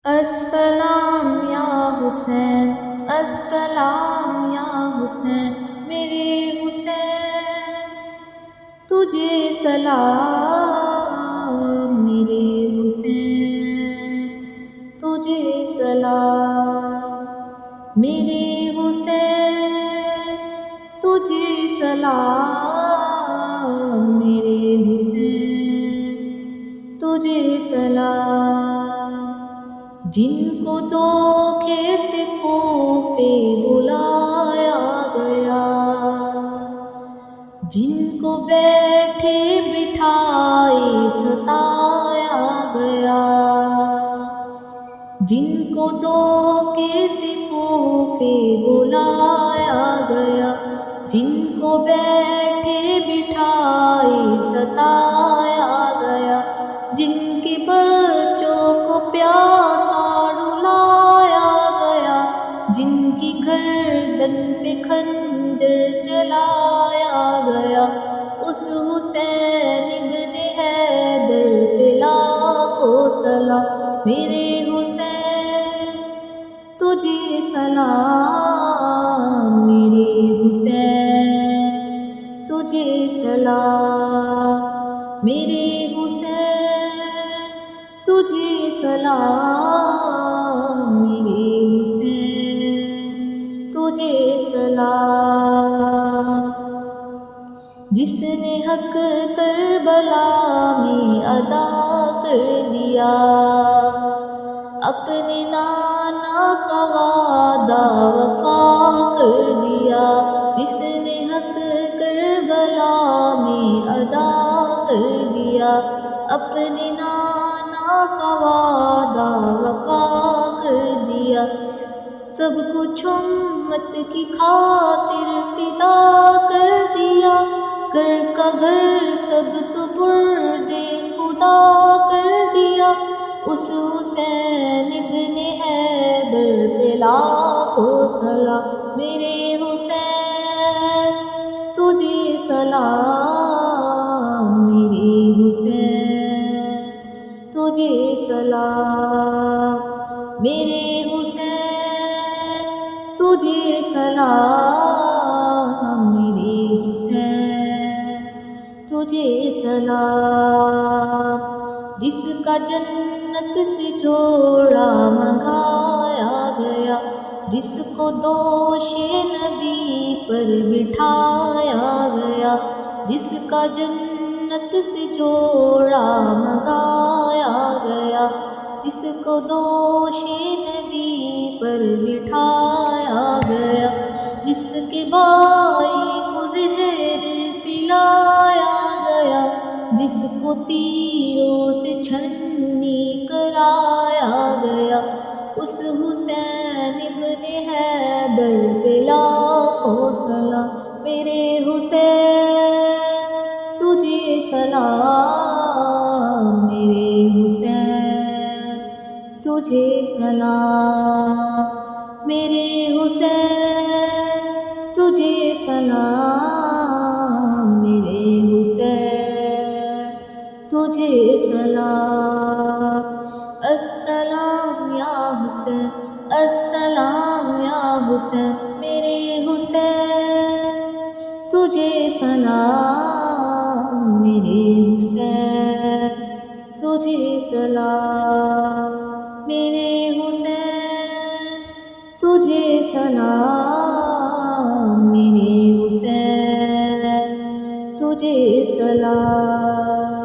السلام یا حسین، السلام یا حسین، میرے حسین تجھے سلام، میرے حسین تجھے سلام، میرے حسین تجھے سلام، میرے حسین تجھے سلام۔ جن کو دھوکے سے کوفے بلایا گیا، جن کو بیٹھے بٹھائے ستایا گیا، جن کو دھوکے سے کوفے بلایا گیا، جن کو بیٹھے بٹھائے ستایا گیا، جن کے بچوں کو پیاسا رلایا گیا، جن کی گردن پہ خنجر چلایا گیا، اس حسین ابن حیدر پہ لاکھوں سلام، میرے حسین تجھے سلام، میرے حسین تجھے سلام، میرے حسین تجھے سلام، میرے حسین تجھے سلام۔ جس نے حق کربلا میں ادا کر دیا، اپنے نانا کا وعدہ وفا کر دیا، جس نے حق کربلا میں ادا کر دیا، اپنے نانا کا وعدہ وفا کر دیا، سب کچھ امت کی خاطر فدا کر دیا، گھر کا گھر سب سپرد خدا کر دیا، اس حسین ابن حیدر پہ لاکھوں سلام، میرے حسین تجھے سلام، میرے حسین تجھے سلام، میرے حسین تجھے سلام، میرے حسین تجھے سلام۔ جس کا جنت سے جوڑا منگایا گیا، جس کو دوش نبی پر بٹھایا گیا، جس کا جنت سے جوڑا منگایا گیا، جس کو دوش نبی پر بٹھایا گیا، جس کے بھائی کو زہر پلایا گیا، جس کو تیروں سے چھنی کرایا گیا، اس حسین ابن حیدر پہ لاکھوں سلام، میرے حسین تجھے سلام، میرے حسین تجھے سلام، میرے حسین تجھے سلام، میرے حسین تجھے سلام۔ السلام یا حسین، السلام یا حسین، میرے حسین تجھے سلام، میرے حسین تجھے سلام، میرے حسین تجھے سلام، میرے حسین تجھے سلام۔